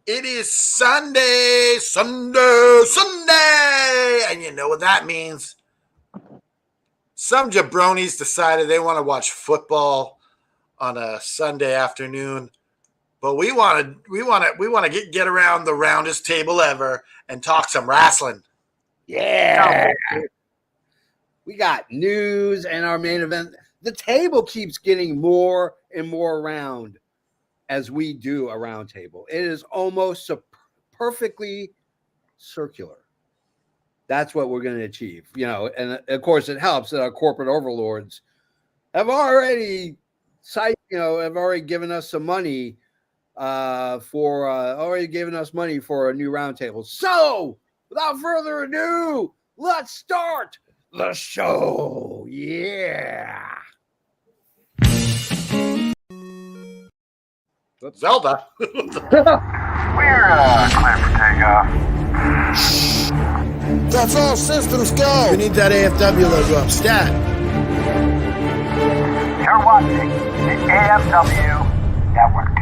It is Sunday, Sunday, Sunday. And you know what that means? Some jabronis decided they want to watch football on a Sunday afternoon, but we want to get around the roundest table ever and talk some wrestling. Yeah. We got news and our main event. The table keeps getting more and more round as we do a round table. It is almost perfectly circular. That's what we're going to achieve, and of course it helps that our corporate overlords have already given us some money for a new round table. So without further ado, let's start the show. Yeah. Zelda. We're clear for takeoff. That's all systems go. We need that AFW logo up. Stat. You're watching the AFW Network.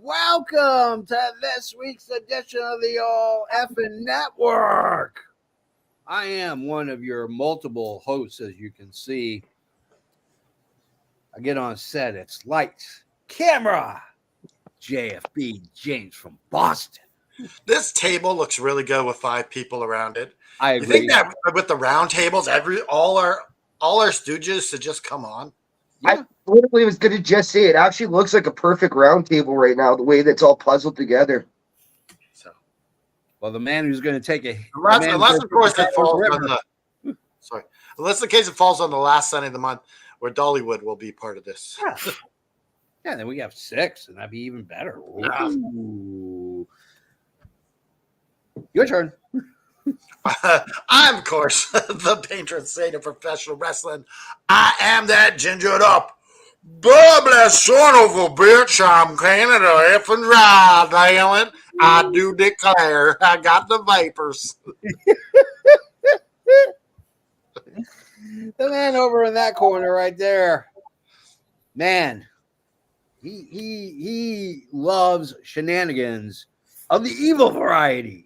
Welcome to this week's edition of the All Effin' Network. I am one of your multiple hosts, as you can see. I get on set, it's lights, camera, JFB, James from Boston. This table looks really good with 5 people around it. I agree. You think that with the round tables, all our stooges should just come on? Yeah. I literally was going to just say it actually looks like a perfect round table right now, the way that's all puzzled together. So, well, the man who's going to take a unless of course it falls on unless the case it falls on the last Sunday of the month, where Dollywood will be part of this. Yeah, then we have 6, and that'd be even better. Ooh. Your turn. I'm, of course, the patron saint of professional wrestling. I am that gingered up, bubbly son of a bitch. I'm Canada effing right, damn it. I do declare I got the vapors. The man over in that corner right there. Man, he loves shenanigans of the evil variety.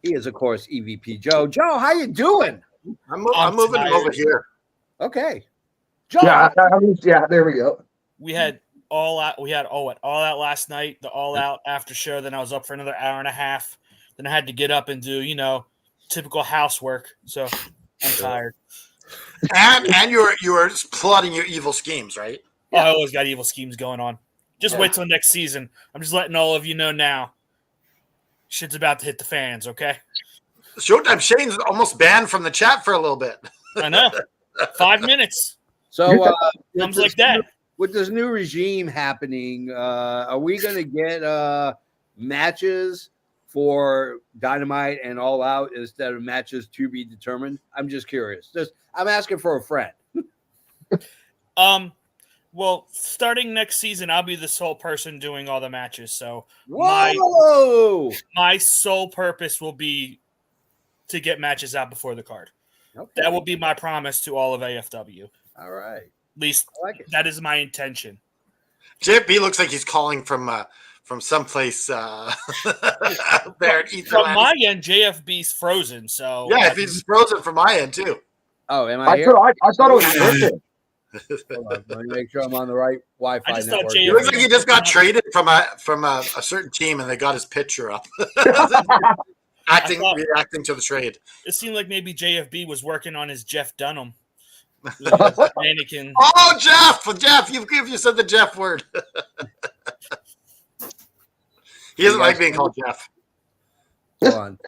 He is, of course, EVP Joe. Joe, how you doing? I'm moving over here. Okay. Joe. Yeah, there we go. We had all out last night, the all out after show. Then I was up for another hour and a half. Then I had to get up and do, typical housework. So I'm tired. And you were plotting your evil schemes, right? Oh, I always got evil schemes going on. Just wait till next season. I'm just letting all of you know now. Shit's about to hit the fans, okay? Showtime Shane's almost banned from the chat for a little bit. I know. 5 minutes. So comes like that. With this new regime happening, are we going to get matches for Dynamite and All Out instead of matches to be determined? I'm just curious. I'm asking for a friend. Well, starting next season, I'll be the sole person doing all the matches. So my sole purpose will be to get matches out before the card. Okay. That will be my promise to all of AFW. All right. At least that is my intention. JFB looks like he's calling from someplace there at Etherland. From my end, JFB's frozen. So yeah, if he's frozen from my end too. Oh, am I here? I thought it was working. Hold on, let me make sure I'm on the right Wi-Fi network. It looks like he just got traded from a certain team, and they got his picture up. reacting to the trade. It seemed like maybe JFB was working on his Jeff Dunham. Mannequin. Oh, Jeff, you said the Jeff word. He doesn't like being called Jeff. Go on.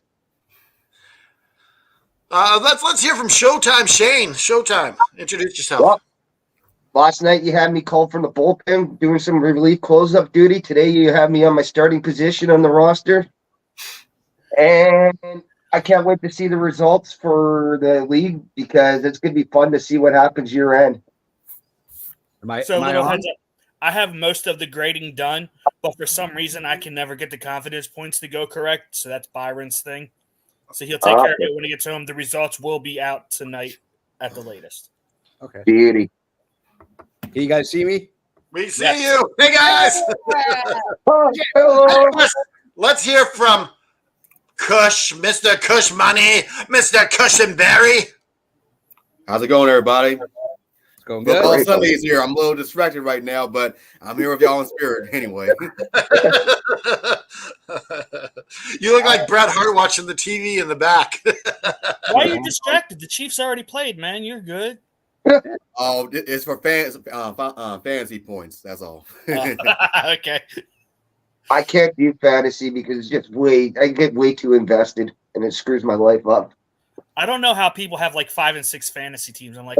Let's hear from Showtime Shane. Showtime, introduce yourself. Well, last night you had me called from the bullpen doing some relief close-up duty. Today you have me on my starting position on the roster. And I can't wait to see the results for the league because it's going to be fun to see what happens year end. Am I Little on? heads up. I have most of the grading done, but for some reason I can never get the confidence points to go correct. So that's Byron's thing. So he'll take care of it when he gets home. The results will be out tonight at the latest. Okay. Beauty. Can you guys see me? We see you. Hey, guys. Hello. Let's hear from Cush, Mr. Cush Money, Mr. Cushenberry. How's it going, everybody? It's going good. Football Sunday's here. I'm a little distracted right now, but I'm here with y'all in spirit anyway. You look like Bret Hart watching the TV in the back. Why are you distracted? The Chiefs already played, man. You're good. Oh, it's for fantasy points. That's all. Okay. I can't do fantasy because it's just I get way too invested and it screws my life up. I don't know how people have like 5 and 6 fantasy teams. I'm like,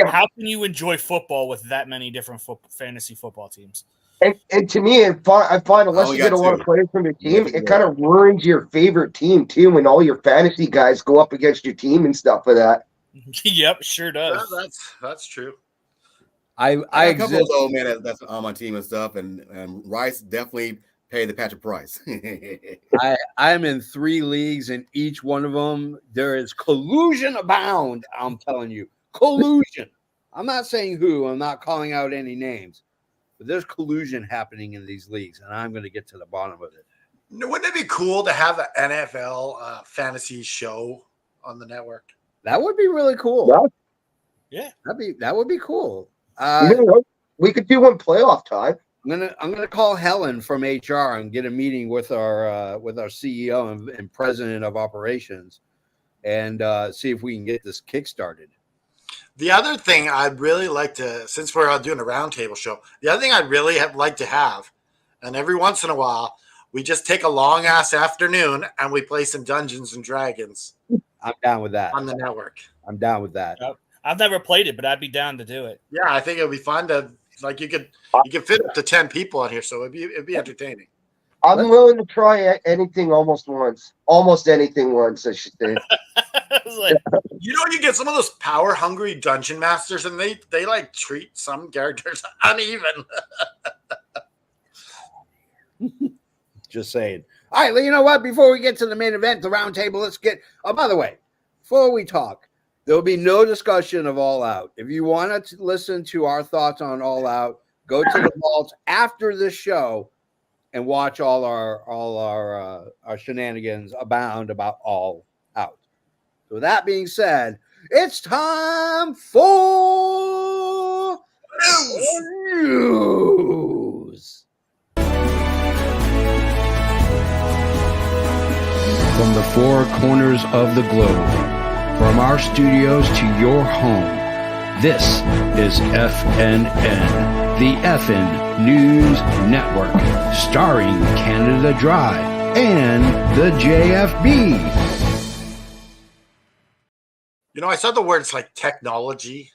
how can you enjoy football with that many different fantasy football teams? And to me, I find unless you get a lot of players from your team, it kind of ruins your favorite team too when all your fantasy guys go up against your team and stuff like that. Yep, sure does. Yeah, that's true. I a couple of old man that's on my team and stuff, and Rice definitely paid the Patrick Price. I'm in 3 leagues, and each one of them there is collusion abound. I'm telling you, collusion. I'm not saying who. I'm not calling out any names, but there's collusion happening in these leagues, and I'm going to get to the bottom of it. Wouldn't it be cool to have an NFL fantasy show on the network? That would be really cool. Yeah, that would be cool. We could do one playoff time. I'm gonna call Helen from HR and get a meeting with our CEO and president of operations, and see if we can get this kick-started. The other thing I'd really like to, since we're doing a roundtable show, the other thing I'd really like to have, and every once in a while, we just take a long ass afternoon and we play some Dungeons and Dragons. I'm down with that on the network. I'm down with that. Yep. I've never played it, but I'd be down to do it. Yeah, I think it would be fun to you could fit up to 10 people on here, so it'd be entertaining. I'm willing to try anything almost anything once, I should say. You get some of those power hungry dungeon masters, and they like treat some characters uneven. Just saying. All right, you know what? Before we get to the main event, the roundtable, let's get. Oh, by the way, before we talk, there will be no discussion of All Out. If you want to listen to our thoughts on All Out, go to the vaults after this show and watch all our shenanigans abound about All Out. So with that being said, it's time for news. From the 4 corners of the globe, from our studios to your home, this is FNN, the FN News Network, starring Canada Dry and the JFB. I saw the words like technology,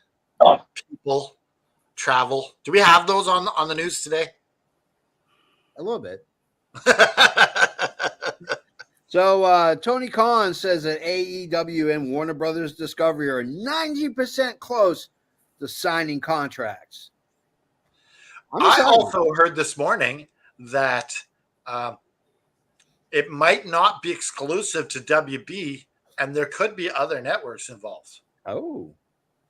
people, travel. Do we have those on the news today? A little bit. So Tony Khan says that AEW and Warner Brothers Discovery are 90% close to signing contracts. I also heard this morning that it might not be exclusive to WB, and there could be other networks involved. Oh.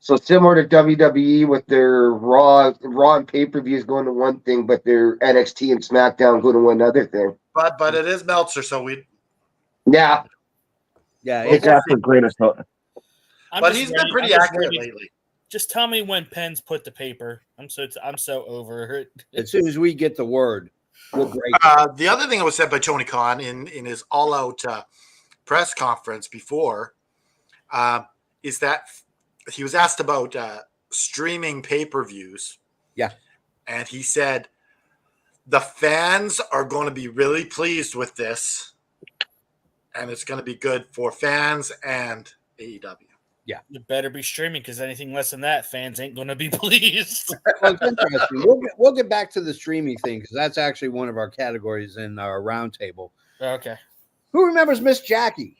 So similar to WWE with their Raw and pay-per-views going to one thing, but their NXT and SmackDown going to another thing. But it is Meltzer, so Yeah, it's after greatest. But he's been pretty accurate lately. Just tell me when pens put to paper. I'm so over it. As soon as we get the word, we'll break the other thing that was said by Tony Khan in his all-out press conference before is that he was asked about streaming pay-per-views. Yeah. And he said, the fans are going to be really pleased with this, and it's going to be good for fans and AEW. Yeah. You better be streaming, because anything less than that, fans ain't going to be pleased. Well, it's interesting. We'll get back to the streaming thing, because that's actually one of our categories in our roundtable. Okay. Who remembers Miss Jackie?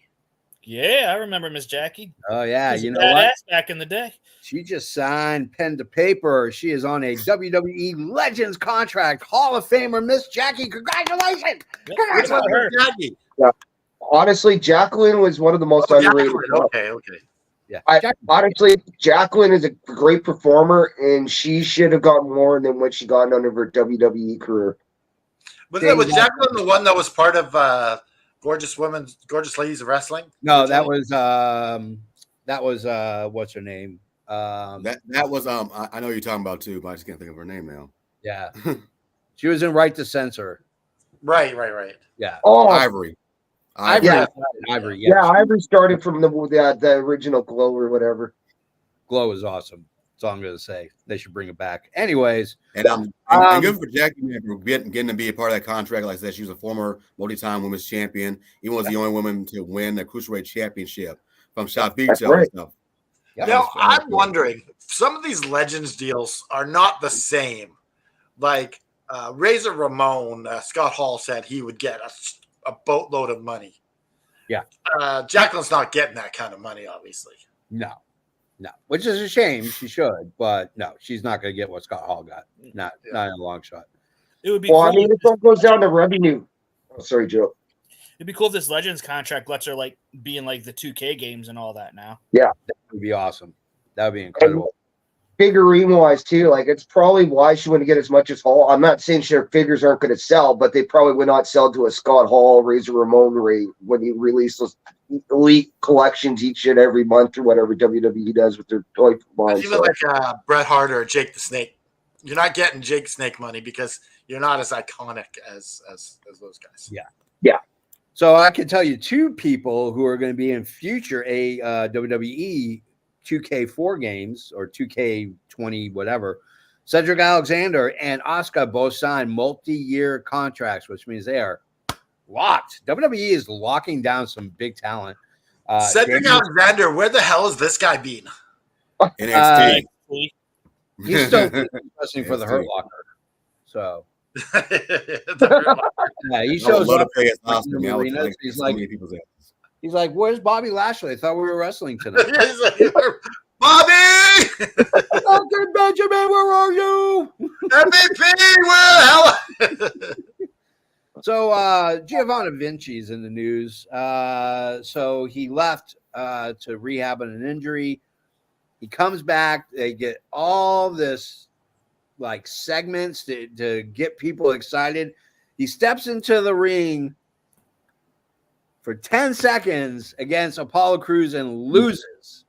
Yeah, I remember Miss Jackie. Oh, yeah. She's You a know what? badass back in the day. She just signed pen to paper. She is on a WWE Legends contract. Hall of Famer Miss Jackie. Congratulations. Which one was Jackie? Honestly, Jacqueline was one of the most underrated. Okay. Yeah. Honestly, Jacqueline is a great performer, and she should have gotten more than what she got under her WWE career. Was Jacqueline the one that was part of Gorgeous Ladies of Wrestling? No, that was what's her name? That was I know you're talking about too, but I just can't think of her name now. Yeah. She was in Right to Censor. Right. Yeah. Oh, Ivory. Yeah. Ivory started from the original Glow or whatever. Glow is awesome. That's all I'm going to say. They should bring it back. Anyways. And good for Jackie, man, for getting to be a part of that contract. Like I said, she was a former multi-time women's champion. Even was the only woman to win the Cruiserweight Championship from Shot Beach and stuff. Yep. Now, I'm wondering, some of these Legends deals are not the same. Like Razor Ramon, Scott Hall said he would get a boatload of money. Yeah. Jacqueline's not getting that kind of money, obviously. No, which is a shame. She should, but no, she's not going to get what Scott Hall got. Not in a long shot. It would be Well, cool. I mean, it all goes down to revenue. Oh, sorry, Joe. It'd be cool if this Legends contract lets her like be in like the 2K games and all that now. That would be awesome. That would be incredible. Figurine wise too, like it's probably why she wouldn't get as much as Hall. I'm not saying her figures aren't going to sell, but they probably would not sell to a Scott Hall, Razor Ramon rate when you release those elite collections each and every month or whatever WWE does with their toy line. Even like Bret Hart or Jake the Snake, you're not getting Jake the Snake money because you're not as iconic as those guys. Yeah. So I can tell you two people who are going to be in future WWE 2K4 games or 2K20, whatever. Cedric Alexander and Asuka both signed multi-year contracts, which means they are locked. WWE is locking down some big talent. Cedric Alexander, where the hell has this guy been? NXT. He's still wrestling for the Hurt Locker. So yeah, he shows up. He's like, "Where's Bobby Lashley? I thought we were wrestling tonight." Bobby! Uncle Benjamin, where are you? MVP, where the hell? So Giovanni Vinci's in the news. So he left to rehab on an injury. He comes back. They get all this like segments to get people excited. He steps into the ring for 10 seconds against Apollo Crews and loses.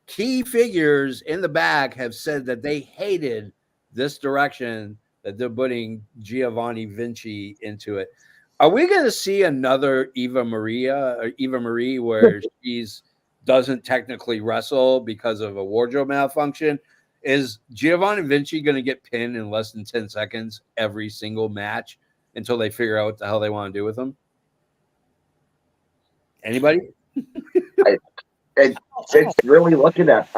Key figures in the back have said that they hated this direction that they're putting Giovanni Vinci into it. Are we going to see another Eva Marie where she's doesn't technically wrestle because of a wardrobe malfunction? Is Giovanni Vinci going to get pinned in less than 10 seconds every single match until they figure out what the hell they want to do with him? Anybody? It's really looking at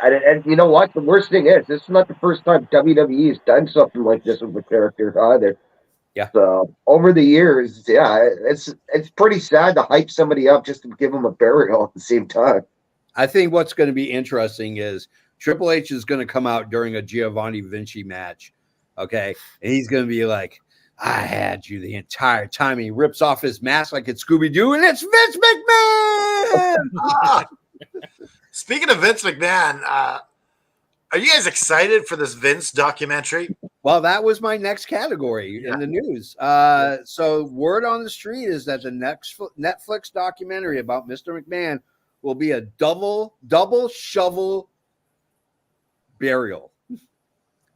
and you know what? The worst thing is, this is not the first time WWE has done something like this with a character either. Yeah. So over the years, it's pretty sad to hype somebody up just to give them a burial at the same time. I think what's going to be interesting is Triple H is going to come out during a Giovanni Vinci match, okay? And he's going to be like, "I had you the entire time." He rips off his mask like it's Scooby-Doo, and it's Vince McMahon! Speaking of Vince McMahon, are you guys excited for this Vince documentary? Well, that was my next category in the news. So word on the street is that the next Netflix documentary about Mr. McMahon will be a double shovel burial.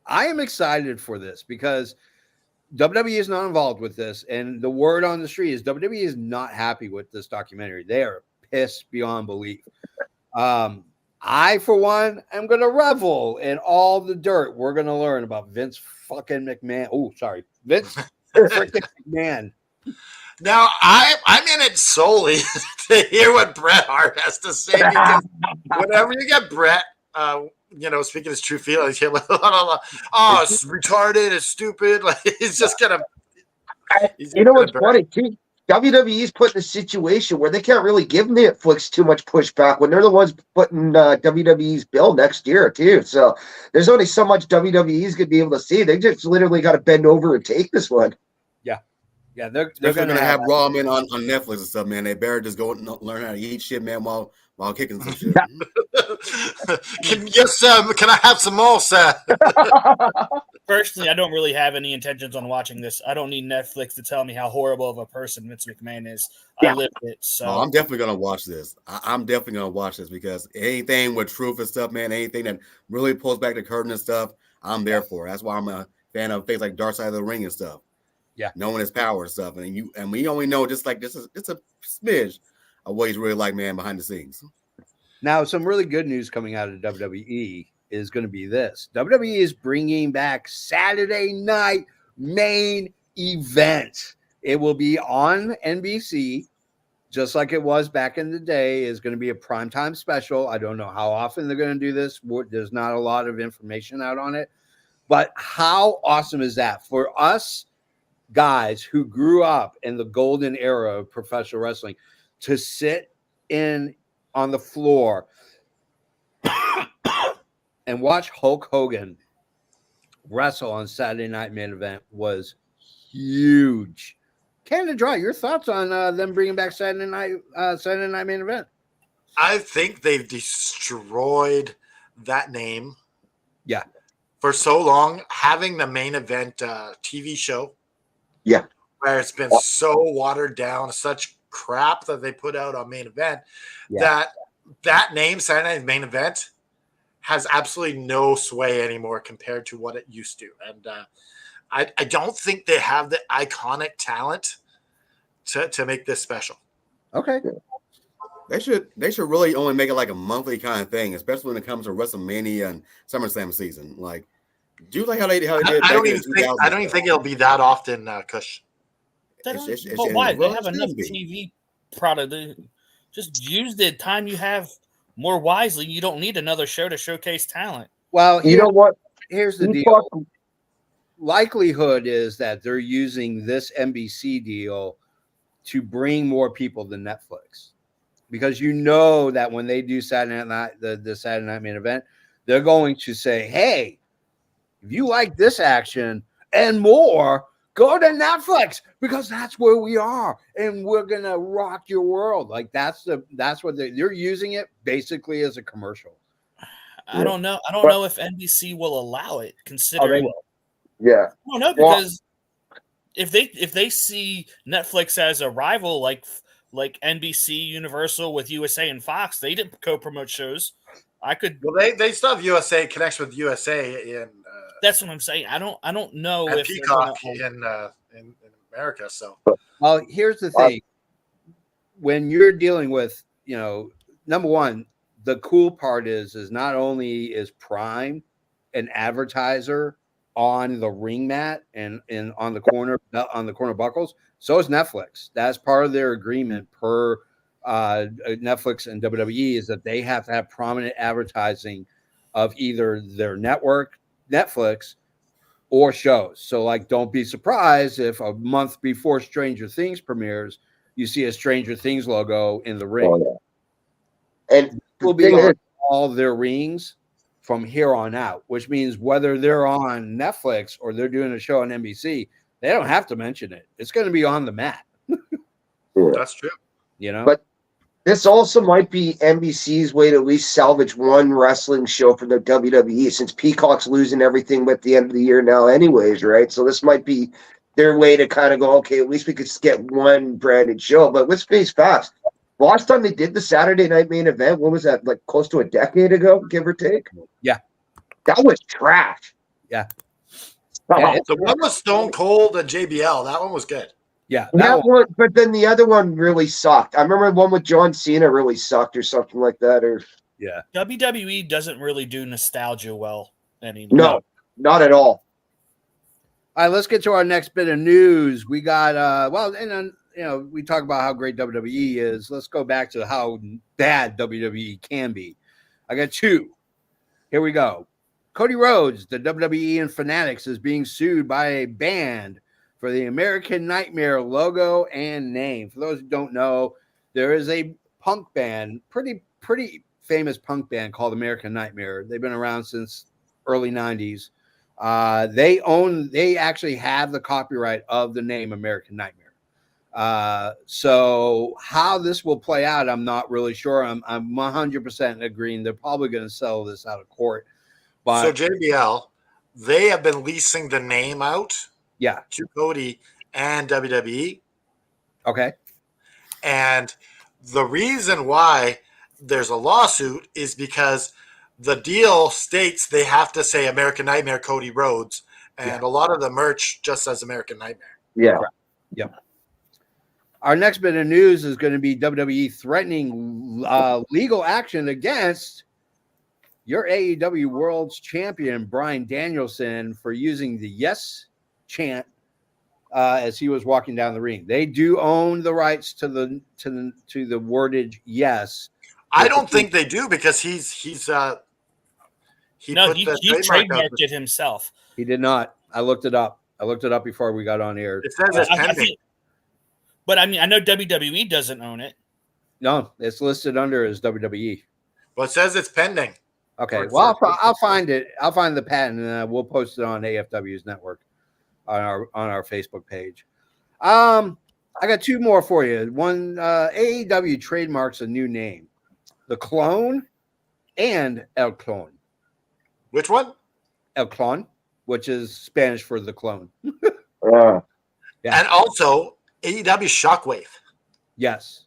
I am excited for this because WWE is not involved with this, and the word on the street is WWE is not happy with this documentary. They are pissed beyond belief. I, for one, am going to revel in all the dirt we're going to learn about Vince fucking McMahon. Oh, sorry, Vince freaking McMahon. Now, I'm in it solely to hear what Bret Hart has to say, because whenever you get Bret, speaking his true feelings, he's like, oh, it's retarded, it's stupid. Like, he's just gonna. You know what's funny too? WWE's put in a situation where they can't really give Netflix too much pushback when they're the ones putting WWE's bill next year too. So there's only so much WWE's going to be able to see. They just literally got to bend over and take this one. Yeah, they're going to have Raw men on Netflix and stuff, man. They better just go and learn how to eat shit, man, while kicking some shit. Can I have some more, sir? Personally, I don't really have any intentions on watching this. I don't need Netflix to tell me how horrible of a person Vince McMahon is. I lived it. So I'm definitely going to watch this. I'm definitely going to watch this, because anything with truth and stuff, man, anything that really pulls back the curtain and stuff, I'm there for. That's why I'm a fan of things like Dark Side of the Ring and stuff. Yeah, knowing his power and stuff, and we only know just like this is it's a smidge of what he's really like, man, behind the scenes. Now, some really good news coming out of WWE is going to be this: WWE is bringing back Saturday Night Main Event. It will be on NBC, just like it was back in the day. Is going to be a primetime special. I don't know how often they're going to do this. There's not a lot of information out on it, but how awesome is that for us guys who grew up in the golden era of professional wrestling to sit on the floor and watch Hulk Hogan wrestle on Saturday Night Main Event was huge. Canada Dry, your thoughts on them bringing back Saturday Night Main Event? I think they've destroyed that name. Yeah. For so long, having the main event TV show. Yeah. Where it's been so watered down, such crap that they put out on main event, that name, Saturday Night Main Event, has absolutely no sway anymore compared to what it used to. And I don't think they have the iconic talent to make this special. Okay. They should really only make it like a monthly kind of thing, especially when it comes to WrestleMania and SummerSlam season. Like, do you like how they did? I don't even think it'll be that often, Kush. But why? They have enough TV product. Just use the time you have more wisely. You don't need another show to showcase talent. Well, you know what? Here's the deal. Likelihood is that they're using this NBC deal to bring more people to Netflix, because you know that when they do Saturday Night, the Saturday Night Main Event, they're going to say, "Hey, if you like this action and more, go to Netflix, because that's where we are, and we're gonna rock your world." Like that's what they're using it basically as a commercial. I don't know. I don't know if NBC will allow it, considering. Yeah. I don't know, because if they see Netflix as a rival, like NBC, Universal with USA and Fox, they didn't co-promote shows. Well, they still have USA connection with USA in. That's what I'm saying. I don't know if Peacock in America. So, well, here's the thing: when you're dealing with, number one, the cool part is not only is Prime an advertiser on the ring mat and on the corner buckles, so is Netflix. That's part of their agreement per Netflix and WWE, is that they have to have prominent advertising of either their network, Netflix, or shows. So, like, don't be surprised if a month before Stranger Things premieres, you see a Stranger Things logo in the ring. Oh, yeah. And will be on all their rings from here on out, which means whether they're on Netflix or they're doing a show on NBC, they don't have to mention it. It's going to be on the mat. That's true. But this also might be NBC's way to at least salvage one wrestling show for the WWE, since Peacock's losing everything at the end of the year now anyways, right? So this might be their way to kind of go, okay, at least we could get one branded show. But let's face fast. Last time they did the Saturday Night Main Event, what was that, like close to a decade ago, give or take? Yeah. That was trash. Yeah. Yeah, it's The one with Stone Cold and JBL, that one was good. yeah, That one, but then the other one really sucked. I remember one with John Cena really sucked or something like that. Or yeah. WWE doesn't really do nostalgia well anymore. no, not at all. All right, let's get to our next bit of news. We got and then we talk about how great WWE is. Let's go back to how bad WWE can be. I got two. Here we go. Cody Rhodes, the WWE and Fanatics, is being sued by a band for the American Nightmare logo and name. For those who don't know, there is a punk band, pretty famous punk band called American Nightmare. They've been around since early 90s. They actually have the copyright of the name American Nightmare. So how this will play out, I'm not really sure. I'm 100% agreeing. They're probably going to settle this out of court. But So JBL, they have been leasing the name out yeah, to Cody and WWE. okay. And the reason why there's a lawsuit is because the deal states they have to say American Nightmare Cody Rhodes, and a lot of the merch just says American Nightmare. Yeah. Yep. Our next bit of news is going to be WWE threatening legal action against your AEW World's Champion Bryan Danielson for using the yes chant as he was walking down the ring. They do own the rights to the wordage yes. I don't think they do because he trademarked it himself. He did not. I looked it up. Before we got on air. It says it's pending. But I mean, I know WWE doesn't own it. No, it's listed under as WWE. Well, it says it's pending. Okay. Well, I'll find it. I'll find the patent and we'll post it on AFW's network on our Facebook page. I got two more for you. One, AEW trademarks a new name, the Clone and El Clone. Which one? El Clone, which is Spanish for the clone. Yeah. And also AEW Shockwave. Yes.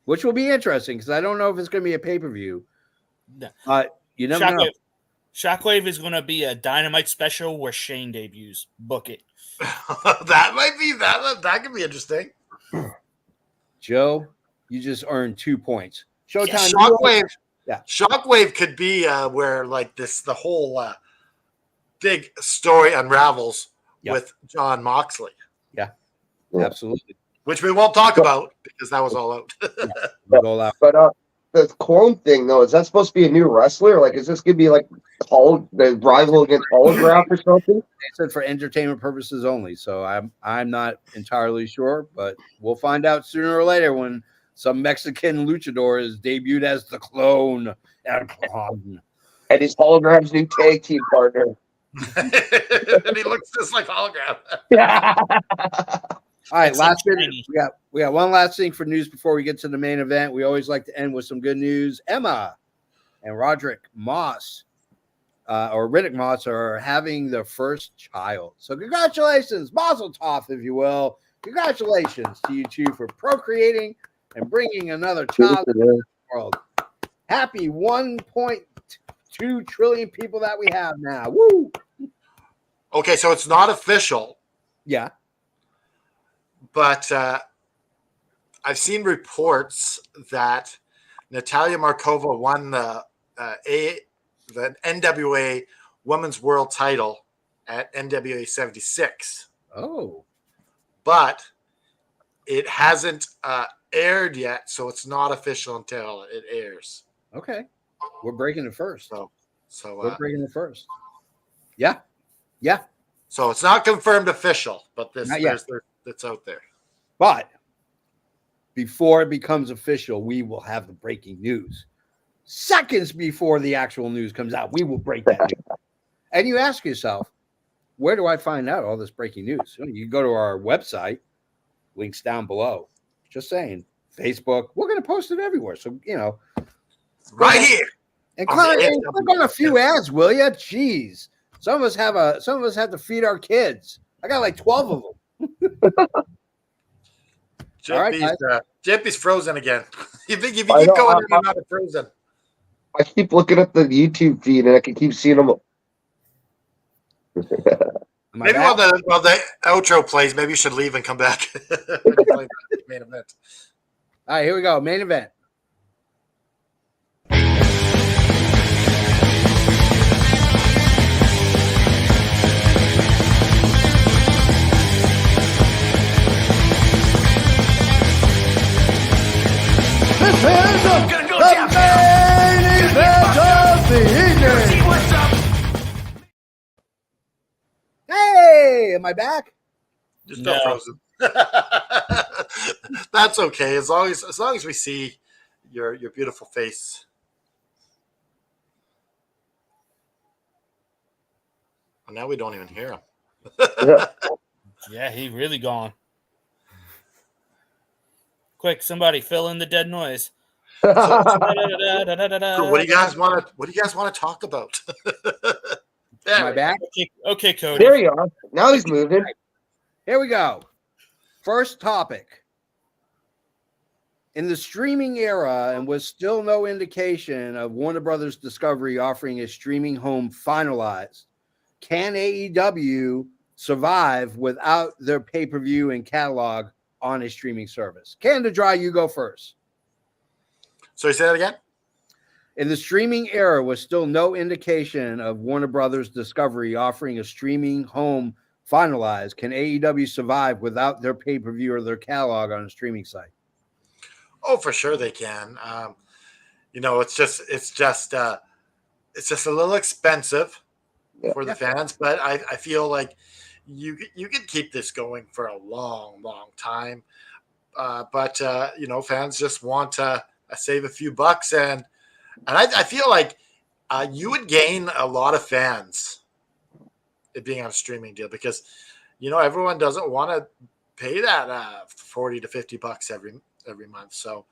Which will be interesting because I don't know if it's going to be a pay-per-view. No. You never know. Shockwave is going to be a Dynamite special where Shane debuts. Book it. That might be that could be interesting. Joe, you just earned 2 points. Showtime. Shockwave. Yeah. Shockwave could be where like the whole big story unravels with John Moxley. Yeah. Absolutely. Which we won't talk about because that was all out. But the clone thing though, is that supposed to be a new wrestler? Like, is this gonna be like the rival against Holograph or something? They said for entertainment purposes only. So I'm not entirely sure, but we'll find out sooner or later when some Mexican luchador is debuted as the Clone. And his Holograph's new tag team partner. And he looks just like Hologram. All right, last bit. We got one last thing for news before we get to the main event. We always like to end with some good news. Emma and Roderick Moss, or Riddick Moss, are having their first child. So congratulations, Mazel Tov, if you will. Congratulations to you two for procreating and bringing another child into the world. Happy 1.2 trillion people that we have now. Woo! Okay, so it's not official. Yeah. But I've seen reports that Natalia Markova won the NWA Women's World Title at NWA 76. Oh. But it hasn't aired yet, so it's not official until it airs. Okay. We're breaking it first. So we're breaking it first. Yeah. Yeah. So it's not confirmed official, but it's out there. But before it becomes official, we will have the breaking news. Seconds before the actual news comes out, we will break that news. And you ask yourself, where do I find out all this breaking news? You go to our website, links down below. Just saying. Facebook, we're going to post it everywhere. So, right here. And click on a few ads, will you? Jeez. Some of us have to feed our kids. I got like 12 of them. Jippy's frozen again. You think if you keep going, you're not frozen. I keep looking at the YouTube feed and I can keep seeing them. Am I Maybe back? while the outro plays, maybe you should leave and come back when you play the main event. All right, here we go. Main event. This is the main event of the evening. Hey, am I back? You're still No. frozen. That's okay, as long as we see your beautiful face. Well, now we don't even hear him. Yeah, he really gone. Quick, somebody fill in the dead noise. So, what do you guys want to talk about? Am I back? Okay, Cody. There you are. Now he's moving. Here we go. First topic. In the streaming era, and with still no indication of Warner Brothers Discovery offering a streaming home finalized, can AEW survive without their pay-per-view and catalog on a streaming service? Canada Dry, you go first. So you say that again? In the streaming era, with still no indication of Warner Brothers Discovery offering a streaming home finalized, can AEW survive without their pay-per-view or their catalog on a streaming site? Oh, for sure they can. It's just a little expensive for the fans, but I feel like you can keep this going for a long, long time. But fans just want to save a few bucks, and I feel like you would gain a lot of fans it being on a streaming deal because everyone doesn't want to pay that $40 to $50 every month. So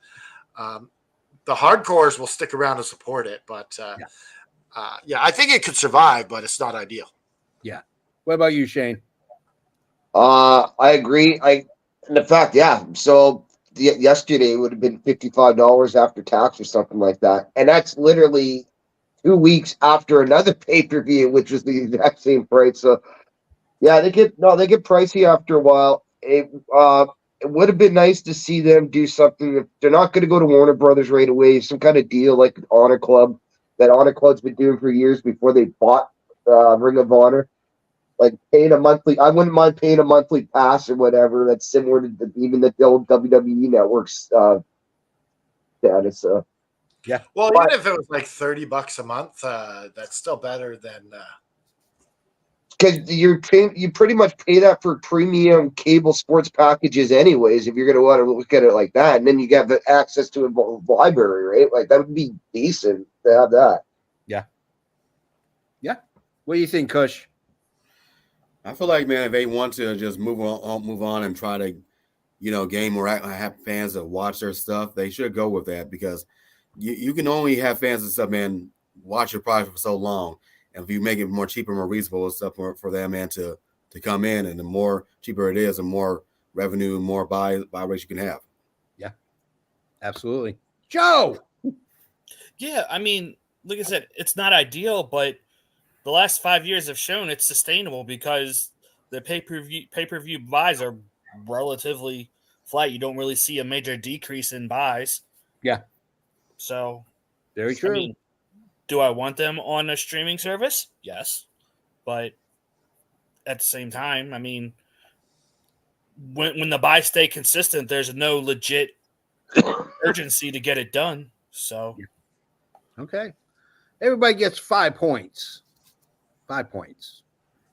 the hardcores will stick around to support it, but I think it could survive, but it's not ideal. Yeah. What about you, Shane? I agree. So yesterday it would have been $55 after tax or something like that, and that's literally 2 weeks after another pay-per-view, which was the exact same price. So yeah, they get pricey after a while. It would have been nice to see them do something. If they're not going to go to Warner Brothers right away, some kind of deal like Honor Club that Honor Club's been doing for years before they bought Ring of Honor. Like paying a monthly, I wouldn't mind paying a monthly pass or whatever. That's similar to even the old WWE networks status. Yeah. Well, even if it was like $30 a month, that's still better than. Because you pretty much pay that for premium cable sports packages, anyways. If you're going to want to look at it like that, and then you get the access to a library, right? Like that would be decent to have that. Yeah. Yeah. What do you think, Kush? I feel like, man, if they want to just move on and try to, gain more, have fans that watch their stuff, they should go with that because you can only have fans and stuff, man, watch your product for so long. And if you make it more cheaper, more reasonable and stuff for them, man, to come in, and the more cheaper it is, the more revenue, more buy rates you can have. Yeah, absolutely. Joe. Yeah, I mean, like I said, it's not ideal, but the last 5 years have shown it's sustainable because the pay-per-view buys are relatively flat. You don't really see a major decrease in buys. Yeah. So, very true. I mean, do I want them on a streaming service? Yes. But at the same time, I mean, when the buys stay consistent, there's no legit urgency to get it done. So, okay. Everybody gets 5 points. 5 points.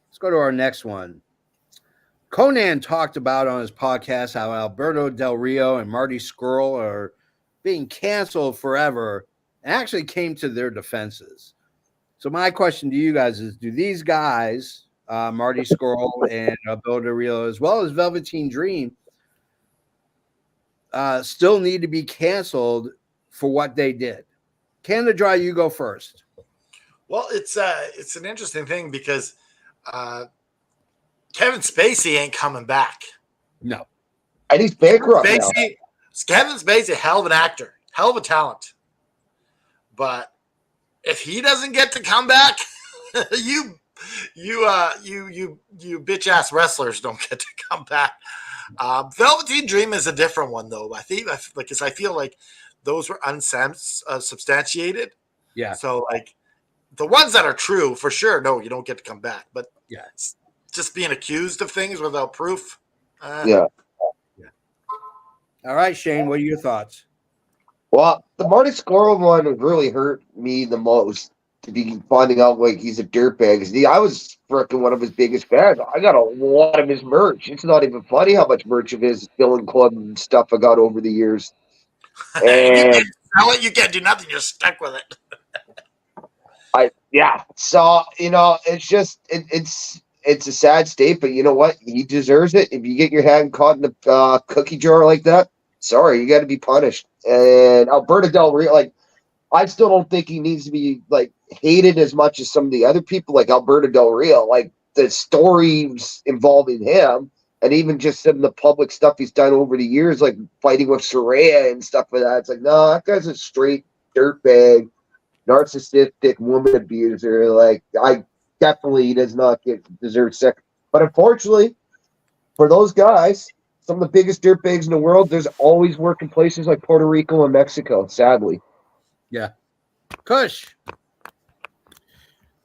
Let's go to our next one. Conan talked about on his podcast how Alberto Del Rio and Marty Scurll are being canceled forever, and actually came to their defenses. So my question to you guys is, do these guys, Marty Scurll and Alberto Del Rio, as well as Velveteen Dream, still need to be canceled for what they did? Canada Dry, you go first. Well, it's an interesting thing because Kevin Spacey ain't coming back. No. And he's bankrupt now. Kevin Spacey, hell of an actor, hell of a talent. But if he doesn't get to come back, you you bitch ass wrestlers don't get to come back. Velveteen Dream is a different one though. I think because I feel like those were unsubstantiated. Yeah. So like the ones that are true for sure, no, you don't get to come back. But Yeah. just being accused of things without proof. Yeah. All right, Shane, what are your thoughts? Well, the Marty Scurll one really hurt me the most to be finding out like he's a dirtbag. 'Cause I was freaking one of his biggest fans. I got a lot of his merch. It's not even funny how much merch of his Dylan Club and stuff I got over the years. You And can't sell it. You can't do nothing. You're stuck with it. So it's just it's a sad state, but you know what? He deserves it. If you get your hand caught in a cookie jar like that, sorry, you got to be punished. And Alberto Del Rio, like I still don't think he needs to be like hated as much as some of the other people, like Alberto Del Rio. Like the stories involving him, and even just some of the public stuff he's done over the years, like fighting with Soraya and stuff like that. It's like, no, that guy's a straight dirtbag, narcissistic woman abuser. Like I definitely does not deserve second. But unfortunately, for those guys, some of the biggest dirtbags in the world, there's always working places like Puerto Rico and Mexico, sadly. Yeah. Kush.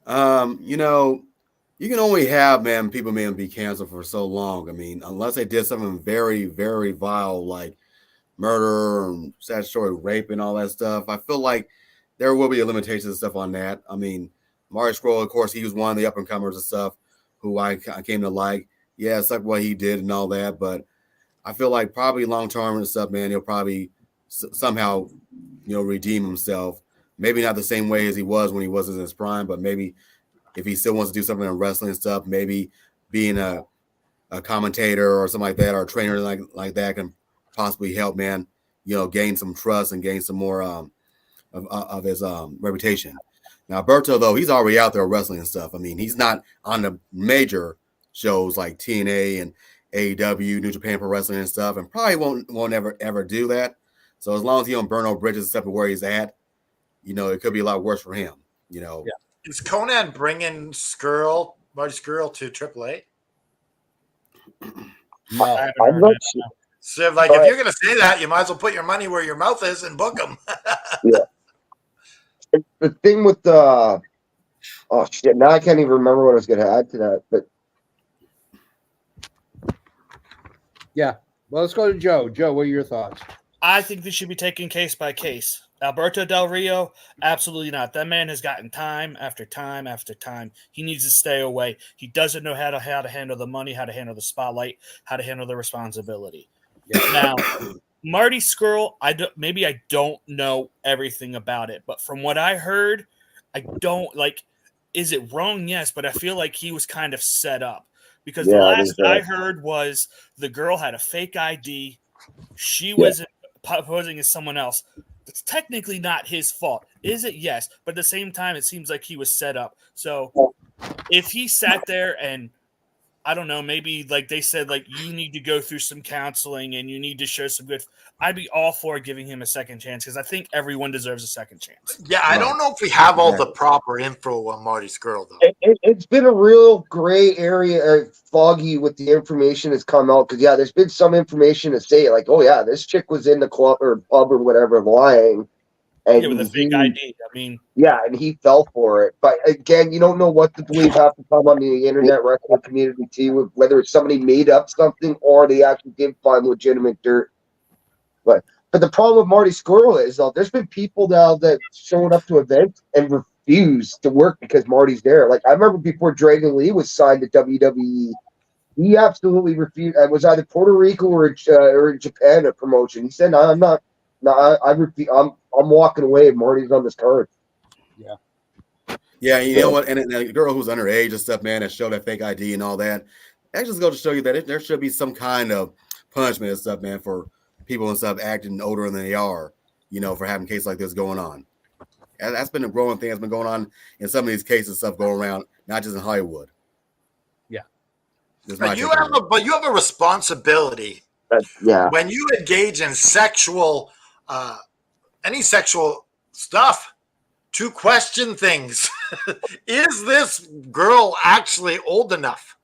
You can only have, man, people may be canceled for so long. I mean, unless they did something very, very vile like murder and statutory rape and all that stuff, I feel like there will be a limitation and stuff on that. I mean, Marty Scurll, of course, he was one of the up-and-comers and stuff who I came to like. Yeah, it's like what he did and all that, but I feel like probably long-term and stuff, man, he'll probably somehow, redeem himself. Maybe not the same way as he was when he was in his prime, but maybe if he still wants to do something in wrestling and stuff, maybe being a commentator or something like that, or a trainer like that can possibly help, man, gain some trust and gain some more of his reputation. Now, Alberto, though, he's already out there wrestling and stuff. I mean, he's not on the major shows like TNA and AEW, New Japan Pro Wrestling and stuff, and probably won't ever do that. So as long as he don't burn no bridges except for where he's at, it could be a lot worse for him. Yeah. Is Conan bringing Marty Scurll to AAA? No. I'm not sure. So, like, if you're going to say that, you might as well put your money where your mouth is and book them. Yeah. The thing with the now I can't even remember what I was going to add to that, but Yeah. Well, let's go to Joe. Joe, what are your thoughts? I think this should be taken case by case. Alberto Del Rio, absolutely not. That man has gotten time after time after time. He needs to stay away. He doesn't know how to handle the money, how to handle the spotlight, how to handle the responsibility. Yeah. Now, Marty Scurll, maybe I don't know everything about it, but from what I heard, I don't like. Is it wrong? Yes, but I feel like he was kind of set up because the last I heard was the girl had a fake ID. She was posing as someone else. It's technically not his fault. Is it? Yes. But at the same time, it seems like he was set up. So if he sat there and, I don't know, maybe like they said, like, you need to go through some counseling and you need to show some good, I'd be all for giving him a second chance because I think everyone deserves a second chance. Yeah, I don't know if we have all the proper info on Marty Scurll, though. It's been a real gray area, foggy with the information that's come out. Because, there's been some information to say, like, oh, yeah, this chick was in the club or pub or whatever lying. And with a fake ID. I mean, and he fell for it. But again, you don't know what to believe half the time on the internet wrestling community too, whether it's somebody made up something or they actually did find legitimate dirt. But the problem with Marty Scurll is, there's been people now that showed up to events and refused to work because Marty's there. Like I remember before Dragon Lee was signed to WWE, he absolutely refused. It was either Puerto Rico or Japan a promotion. He said, "No, I'm not. No, I refuse. I'm walking away if Marty's on this card." Yeah, you know what? And the girl who's underage and stuff, man, that showed that fake ID and all that. That just goes to show you that there should be some kind of punishment and stuff, man, for people and stuff acting older than they are, for having cases like this going on. And that's been a growing thing that's been going on in some of these cases and stuff going around, not just in Hollywood. Yeah. But you have a responsibility. When you engage in any sexual stuff, to question things. is this girl actually old enough?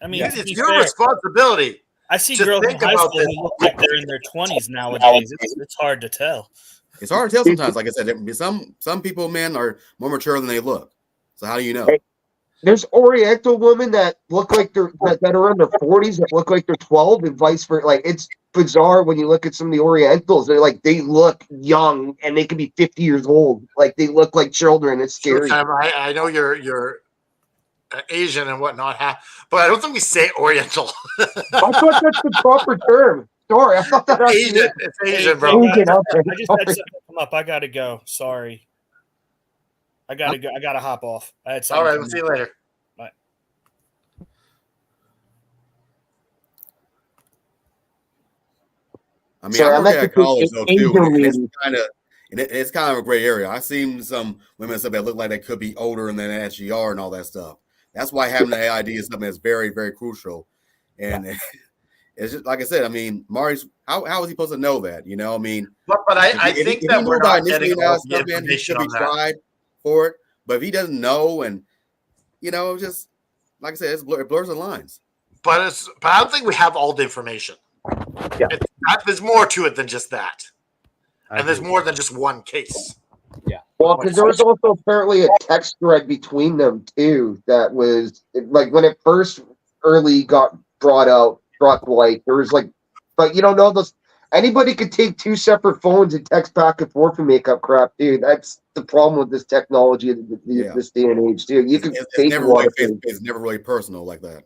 I mean, to It's be your fair, responsibility. I see to girls in think high about school this. who look like they're in their 20s nowadays. It's hard to tell. It's hard to tell sometimes. Like I said, some people, men, are more mature than they look. So how do you know? There's Oriental women that look like that are in their 40s that look like they're 12 and vice versa. Like, it's bizarre when you look at some of the Orientals. They look young and they can be 50 years old. Like, they look like children. It's scary. I know you're Asian and whatnot, but I don't think we say Oriental. I thought that's the proper term. Sorry, I thought that was Asian. It's Asian, Hey, bro. guys, Asian. Okay. I just had something come up. I gotta go. Sorry. I gotta go. I gotta hop off. I had something. All right, we'll see you later. Bye. I mean, Sorry, I I work meant at to college say though too, Asian and it's lady. kind of a gray area. I've seen some women that look like they could be older than they actually are, and all that stuff. That's why having the AID is something that's very, very crucial. And it's just like I said. I mean, Mari's how is he supposed to know that? You know, I mean, But I think if that he we're knew about not getting initiating all that the stuff, man, he information should be on that. tried for it. But if he doesn't know, and just like I said, it blurs the lines. But I don't think we have all the information. Yeah. There's more to it than just that. And there's more than just one case. Well, because there was also apparently a text thread between them too that was like when it first early got brought to light. There was but you don't know those. Anybody could take two separate phones and text back and forth and make up crap, dude. That's the problem with this technology, this day and age, too. You can It's fake never a lot really of things. it's never really personal like that.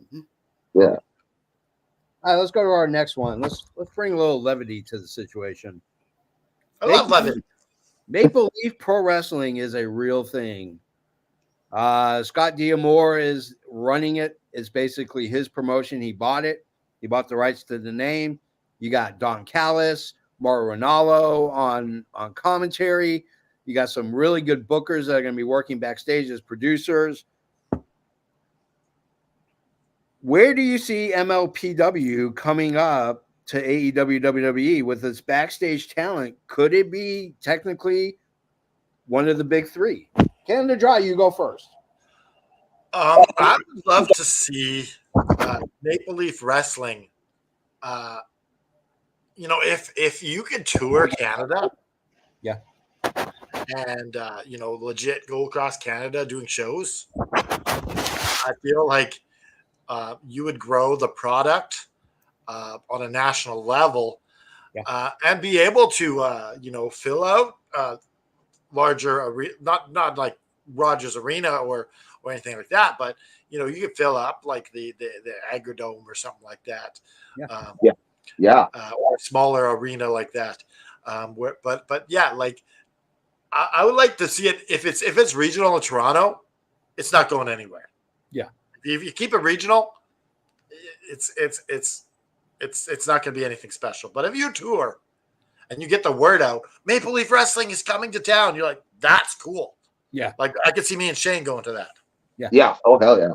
Yeah. All right, let's go to our next one. Let's bring a little levity to the situation. I love levity. Maple Leaf Pro Wrestling is a real thing. Scott D'Amore is running it. It's basically his promotion. He bought it. He bought the rights to the name. You got Don Callis, Mauro Ranallo on commentary. You got some really good bookers that are going to be working backstage as producers. Where do you see MLPW coming up to AEW WWE with its backstage talent? Could it be technically one of the big three? Canada Dry, you go first. I would love to see Maple Leaf Wrestling. If you could tour Canada, Yeah, and legit go across Canada doing shows, I feel like you would grow the product on a national level, and be able to fill out larger arena, not like Rogers Arena or anything like that, but you could fill up like the Agrodome or something like that. Or a smaller arena like that. But yeah, like I would like to see it if it's regional in Toronto, it's not going anywhere. Yeah. If you keep it regional, it's not going to be anything special. But if you tour and you get the word out, Maple Leaf Wrestling is coming to town, you're like, that's cool. Yeah. Like I could see me and Shane going to that. Yeah. Oh, hell yeah.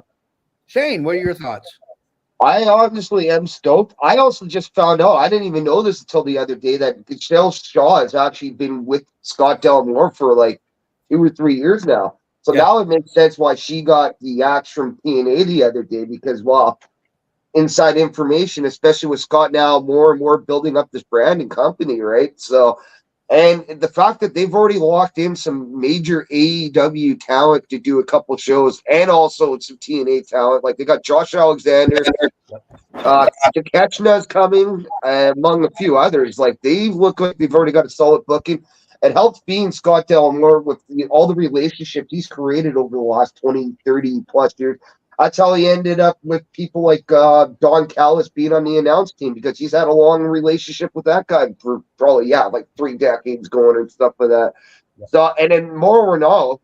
Shane, what are your thoughts? I honestly am stoked. I also just found out, I didn't even know this until the other day, that Michelle Shaw has actually been with Scott D'Amore for like 2 or 3 years now. So now it makes sense why she got the axe from TNA the other day, because, well, inside information, especially with Scott now more and more building up this branding company, right? So, and the fact that they've already locked in some major AEW talent to do a couple shows, and also some TNA talent, like they got Josh Alexander, Takeshna's coming, among a few others. Like they look like they've already got a solid booking. It helps being Scott D'Amore with all the relationships he's created over the last 20, 30 plus years. That's how he ended up with people like Don Callis being on the announce team, because he's had a long relationship with that guy for probably, like 3 decades going and stuff like that. So, and then more Ronaldo,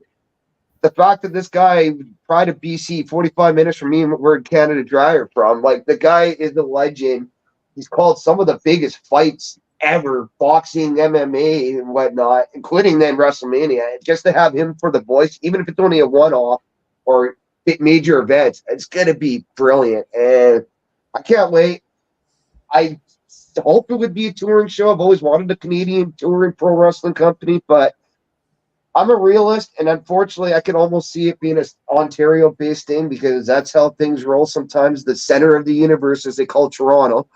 the fact that this guy Pride of BC, 45 minutes from me, where in Canada Dry are from, like the guy is a legend. He's called some of the biggest fights ever, boxing, MMA, and whatnot, including then WrestleMania. Just to have him for the voice, even if it's only a one-off or major events, it's gonna be brilliant, and I can't wait. I hope it would be a touring show. I've always wanted a Canadian touring pro wrestling company, but I'm a realist, and unfortunately, I can almost see it being an Ontario-based thing because that's how things roll. Sometimes the center of the universe, as they call Toronto,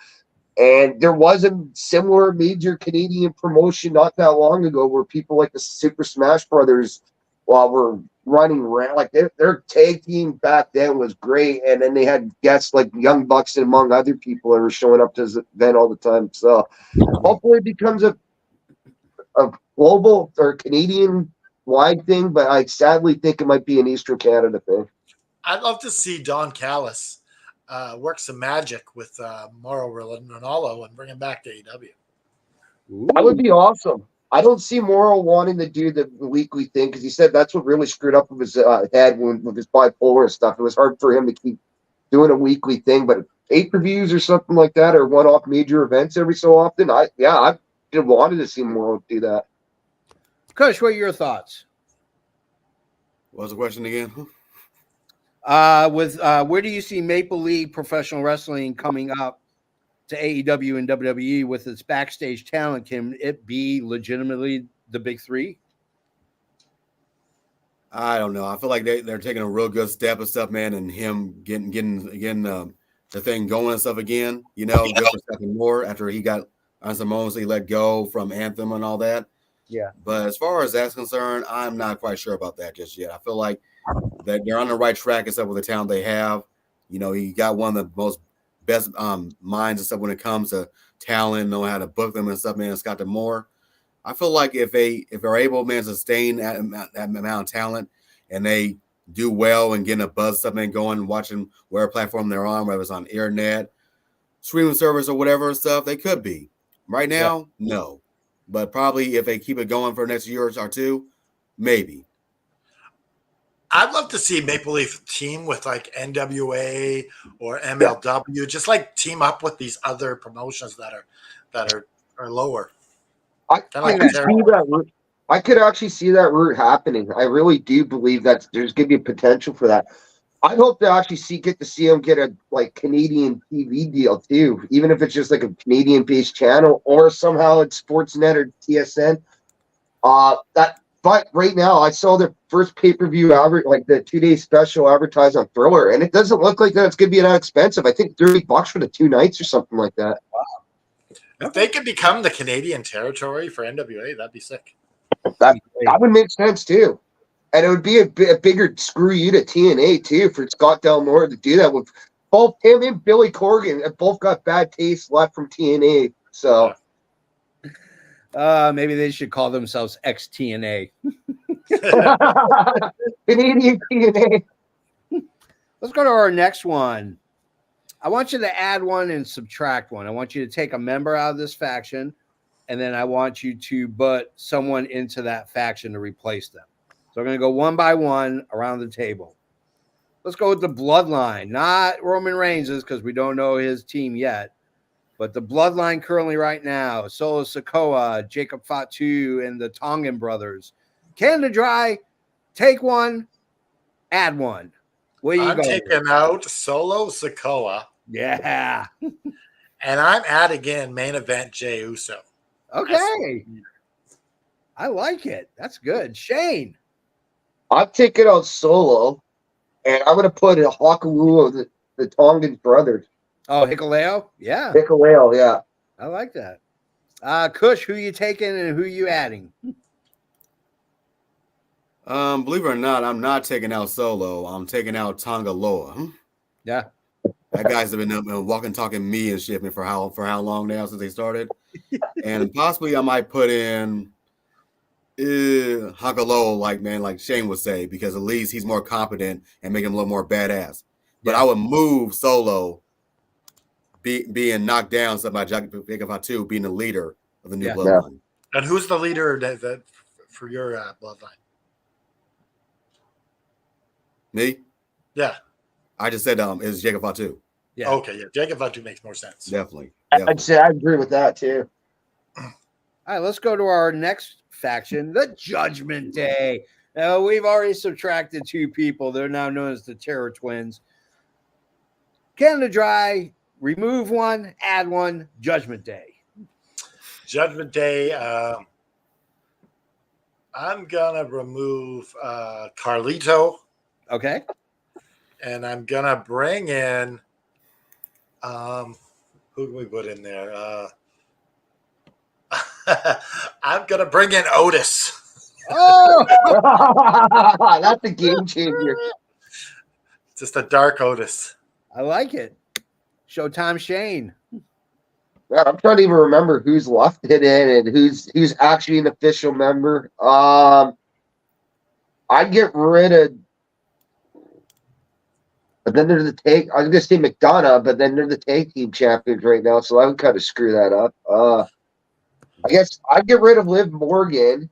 and there was a similar major Canadian promotion not that long ago where people like the Super Smash Brothers, were running around. Like their tag team back then was great, and then they had guests like Young Bucks and among other people that were showing up to the event all the time. So hopefully, it becomes a global or Canadian wide thing, but I sadly think it might be an Eastern Canada thing. I'd love to see Don Callis work some magic with Mauro Ronaldo and bring him back to AEW. That would be awesome. I don't see Morrow wanting to do the weekly thing because he said that's what really screwed up with his head with his bipolar and stuff. It was hard for him to keep doing a weekly thing, but pay-per-views or something like that, or one-off major events every so often. I wanted to see Morrow do that. Kush, what are your thoughts? What was the question again? Where do you see Maple League Professional Wrestling coming up to AEW and WWE with its backstage talent? Can it be legitimately the big three? I don't know. I feel like they're taking a real good step and stuff, man, and him getting the thing going and stuff again. You know, good for second more after he got unceremoniously let go from Anthem and all that. Yeah. But as far as that's concerned, I'm not quite sure about that just yet. I feel like that they're on the right track and stuff with the talent they have. You know, he got one of the most best minds and stuff when it comes to talent, know how to book them and stuff, man. Scott Moore. I feel like if they're able, man, to sustain that amount of talent and they do well and getting a buzz stuff, man, going, watching whatever platform they're on, whether it's on internet, streaming service or whatever and stuff, they could be. Right now, no. But probably if they keep it going for the next year or two, maybe. I'd love to see Maple Leaf team with like NWA or MLW, just like team up with these other promotions that are lower. I could actually see that route happening. I really do believe that there's going to be a potential for that. I hope to actually get to see him get a Canadian TV deal too, even if it's just like a Canadian-based channel or somehow it's Sportsnet or TSN. But right now, I saw the first pay-per-view the 2-day special advertised on Thriller, and it doesn't look like that's going to be that expensive. I think $30 for the 2 nights or something like that. Wow. If they could become the Canadian territory for NWA, that'd be sick. That would make sense too. And it would be a bigger screw you to TNA too for Scott Del Moore to do that with both him and Billy Corgan. Have both got bad taste left from TNA. So maybe they should call themselves ex-TNA. Canadian TNA. Let's go to our next one. I want you to add one and subtract one. I want you to take a member out of this faction, and then I want you to put someone into that faction to replace them. So I'm going to go one by one around the table. Let's go with the Bloodline, not Roman Reigns' because we don't know his team yet, but the Bloodline currently right now, Solo Sikoa, Jacob Fatu, and the Tongan brothers. Canada Dry, take one, add one. Where you I'm going? taking out Solo Sikoa. Yeah. And I'm adding in main event Jey Uso. Okay. I like it. That's good. Shane. I'm taking out Solo, and I'm going to put in Hakalua, the Tongan brothers. Oh, Hikuleo? Yeah. Hikuleo, yeah. I like that. Kush, who you taking and who you adding? Believe it or not, I'm not taking out Solo. I'm taking out Tongaloa. Yeah. That guy's been walking, talking me and shit for how long now since they started. And possibly I might put in Hakalo, like Shane would say, because at least he's more competent and make him a little more badass. But I would move Solo being knocked down by Jacob Fatu being the leader of the new bloodline. And who's the leader that for your bloodline? Me? Yeah. I just said it's Jacob Fatu. Yeah. Okay, yeah. Jacob Fatu makes more sense. Definitely. I'd say I agree with that too. All right, let's go to our next faction, the Judgment Day. Now, we've already subtracted 2 people. They're now known as the Terror Twins. Canada Dry, remove one, add one, Judgment Day. Judgment Day. I'm gonna remove Carlito, Okay. and I'm gonna bring in who can we put in there? I'm gonna bring in Otis. Oh, That's a game changer. Just a dark Otis. I like it. Showtime Shane. Man, I'm trying to even remember who's left it in and who's actually an official member. I'd get rid of, but then there's the tag. I was gonna say McDonough, but then they're the tag team champions right now, so I would kind of screw that up. I guess I'd get rid of Liv Morgan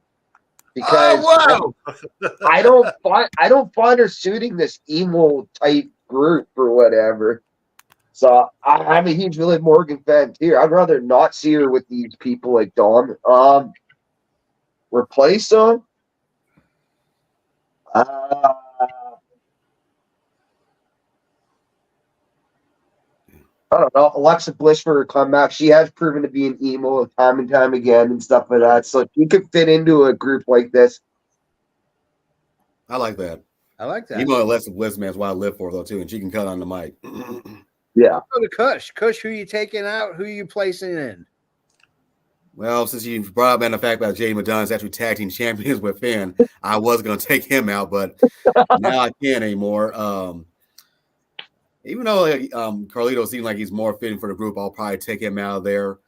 because Oh wow! I don't find her suiting this emo type group or whatever. So I'm a huge Liv Morgan fan too. I'd rather not see her with these people like Dom. Replace them. I don't know. Alexa Bliss for her comeback. She has proven to be an emo time and time again and stuff like that. So she could fit into a group like this. I like that. I like that. Even though Alexa Bliss, man, is what I live for, though, too. And she can cut on the mic. Yeah. Go to Kush. Kush, who you taking out? Who you placing in? Well, since you brought up man, the fact about Jay Madonna's actually tag team champions with Finn, I was going to take him out, but now I can't anymore. Even though Carlito seems like he's more fitting for the group, I'll probably take him out of there.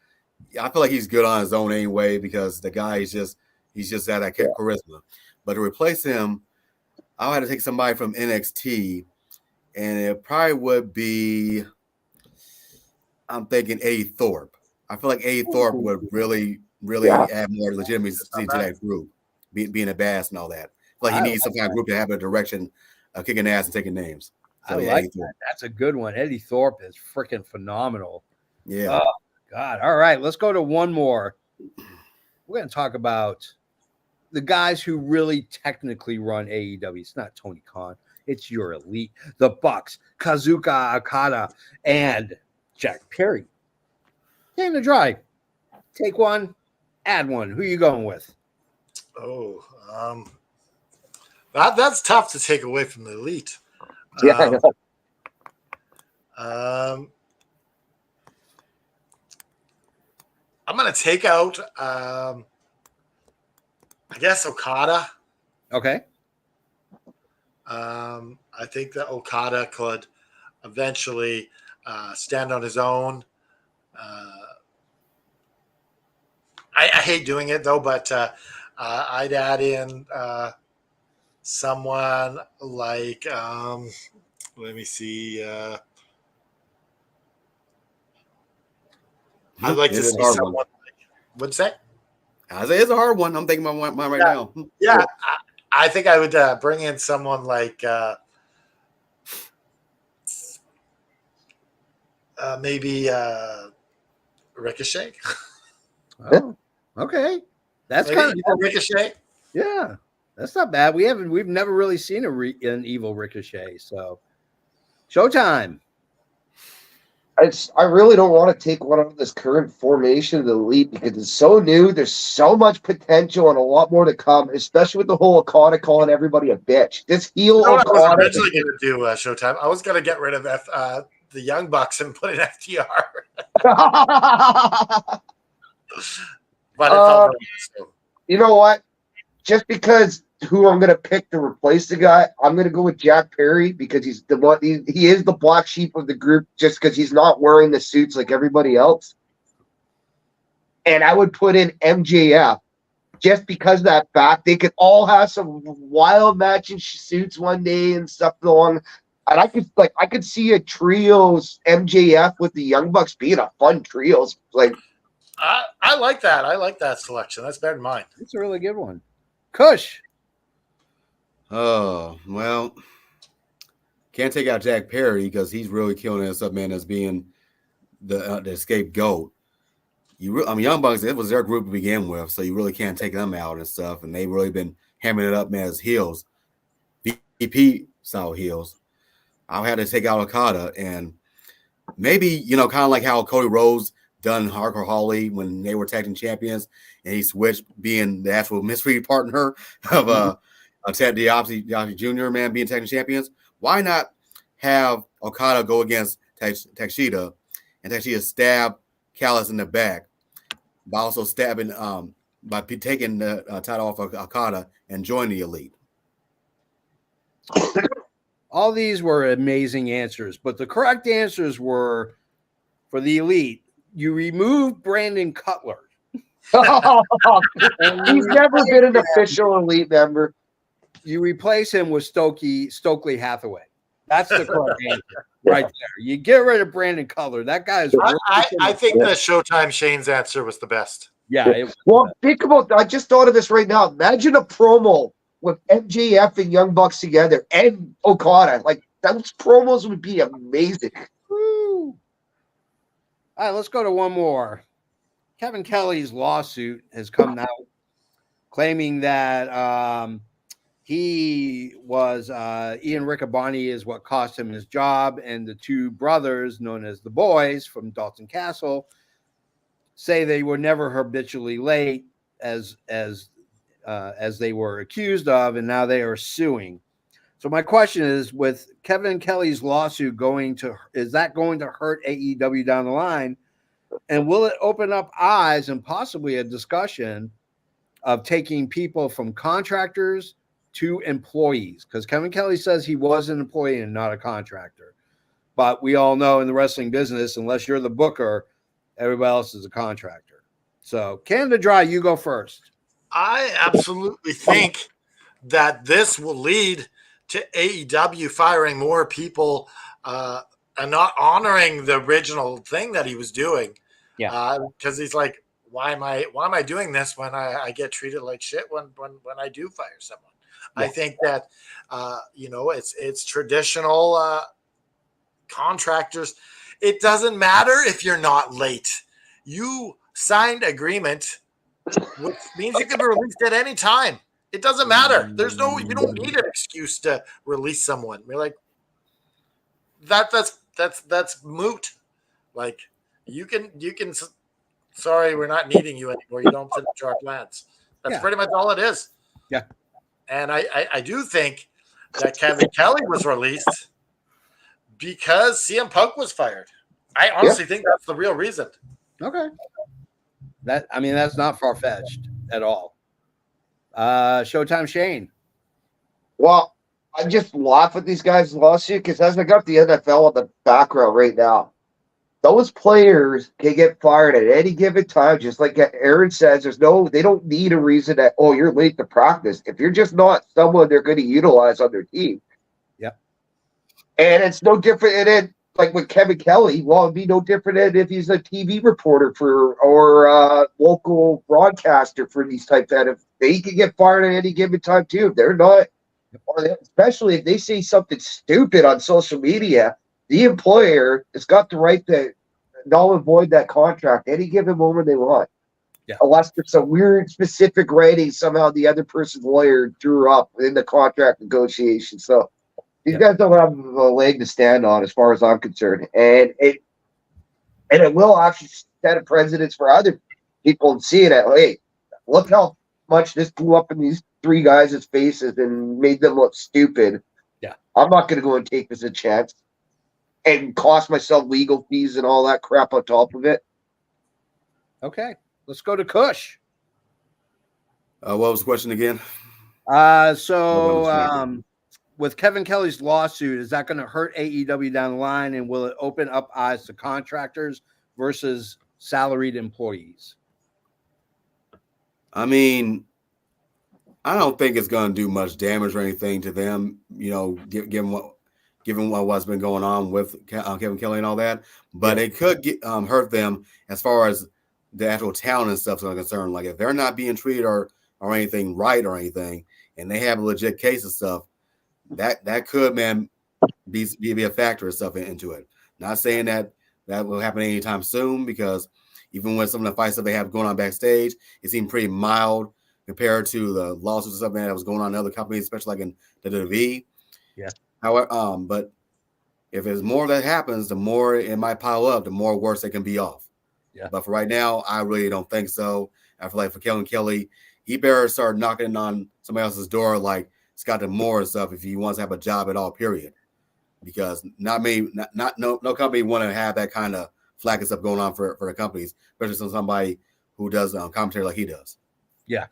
I feel like he's good on his own anyway because the guy is he's just that charisma. But to replace him, I'll have to take somebody from NXT, and it probably would be, I'm thinking Eddie Thorpe. I feel like Eddie Thorpe would really add more legitimacy to that group, being a bass and all that. I feel like he needs some kind of group to have a direction of kicking ass and taking names. So, I like that. That's a good one. Eddie Thorpe is freaking phenomenal. Yeah. Oh, God. All right. Let's go to one more. We're going to talk about the guys who really technically run AEW. It's not Tony Khan. It's your elite. The Bucks, Kazuka Okada, and Jack Perry. Game to drive. Take one, add one. Who are you going with? Oh, that's tough to take away from the elite. Yeah, I know. I'm going to take out, I guess, Okada. Okay. I think that Okada could eventually stand on his own. I hate doing it, though, but I'd add in someone like, let me see. I'd like to see someone like, what's that? It's a hard one. I'm thinking about mine right now. Yeah, I think I would bring in someone like maybe Ricochet. Oh, okay. That's Maybe kind of Ricochet. Yeah, that's not bad. We've never really seen an evil Ricochet. So, Showtime. I really don't want to take one out of this current formation of the elite because it's so new. There's so much potential and a lot more to come, especially with the whole Okada calling everybody a bitch. This heel You know what I was Okada. originally going to do, Showtime? I was going to get rid of the Young Bucks and put in FTR. But it felt wrong, so. You know what? Just because who I'm going to pick to replace the guy, I'm going to go with Jack Perry because he's the one. He is the black sheep of the group, just because he's not wearing the suits like everybody else. And I would put in MJF just because of that fact. They could all have some wild matching suits one day and stuff along. And I could see a trios MJF with the Young Bucks being a fun trios. Like I like that. I like that selection. That's better than mine. It's a really good one. Kush. Oh, well, can't take out Jack Perry because he's really killing us up, man, as being the scapegoat. Young Bucks, it was their group to begin with, so you really can't take them out and stuff. And they've really been hammering it up, man, as heels, VP style heels. I'll have to take out Okada and maybe, kind of like how Cody Rhodes done Hardcore Holly when they were tag team champions, and he switched being the actual mystery partner of Ted DiBiase Jr. man being tag team champions. Why not have Okada go against Takeshita, and Takeshita stab Callis in the back by also stabbing by taking the title off of Okada and join the Elite. All these were amazing answers, but the correct answers were for the Elite. You remove Brandon Cutler. He's never been an official Elite member. You replace him with Stokely Hathaway. That's the correct answer right there. You get rid of Brandon Cutler. That guy is. I think the Showtime Shane's answer was the best. Yeah. Well, think about. I just thought of this right now. Imagine a promo with MJF and Young Bucks together and Okada. Like those promos would be amazing. Woo. All right, let's go to one more. Kevin Kelly's lawsuit has come out claiming that he was Ian Riccaboni is what cost him his job, and the two brothers known as the Boys from Dalton Castle say they were never habitually late as they were accused of, and now they are suing. So my question is, with Kevin Kelly's lawsuit is that going to hurt AEW down the line? And will it open up eyes and possibly a discussion of taking people from contractors to employees? Because Kevin Kelly says he was an employee and not a contractor. But we all know in the wrestling business, unless you're the booker, everybody else is a contractor. So Canada Dry, you go first. I absolutely think that this will lead to AEW firing more people and not honoring the original thing that he was doing. Yeah. Because he's like, why am I doing this when I get treated like shit when I do fire someone? Yeah. I think that it's traditional contractors. It doesn't matter if you're not late. You signed agreement, which means you can be released at any time. It doesn't matter. You don't need an excuse to release someone. We're like, that's moot. Like you can. Sorry, we're not needing you anymore. You don't finish our plans. That's pretty much all it is. Yeah. And I do think that Kevin Kelly was released because CM Punk was fired. I honestly think that's the real reason. Okay. That's not far-fetched at all. Showtime Shane. Well, I just laugh at these guys' lawsuit because as I got the NFL in the background right now, those players can get fired at any given time. Just like Aaron says, they don't need a reason that, you're late to practice. If you're just not someone they're going to utilize on their team. Yep. And it's no different. And then, like with Kevin Kelly, well, it'd be no different than if he's a TV reporter or a local broadcaster for these type of. They can get fired at any given time too. If they're not, especially if they say something stupid on social media, the employer has got the right to null and void that contract any given moment they want. Yeah. Unless there's some weird specific writing somehow the other person's lawyer drew up in the contract negotiation. So these guys don't have a leg to stand on as far as I'm concerned. And it will actually set a precedence for other people and see it at, hey, look how much this blew up in these three guys' faces and made them look stupid. Yeah. I'm not going to go and take this a chance and cost myself legal fees and all that crap on top of it. Okay. Let's go to Kush. What was the question again? With Kevin Kelly's lawsuit, is that going to hurt AEW down the line, and will it open up eyes to contractors versus salaried employees? I don't think it's going to do much damage or anything to them, given what's been going on with Kevin Kelly and all that. But it could hurt them as far as the actual talent and stuff is concerned. Like if they're not being treated or anything right or anything, and they have a legit case and stuff, that could, be a factor and stuff into it. Not saying that will happen anytime soon, because even with some of the fights that they have going on backstage, it seemed pretty mild compared to the lawsuits and stuff that was going on in other companies, especially like in the WWE. Yeah. However, but if there's more that happens, the more it might pile up, the more worse they can be off. Yeah. But for right now, I really don't think so. I feel like for Kellen Kelly, he better start knocking on somebody else's door like Scott Demore and stuff if he wants to have a job at all, period. Because no company want to have that kind of flack and stuff going on for the companies, especially somebody who does commentary like he does. Yeah.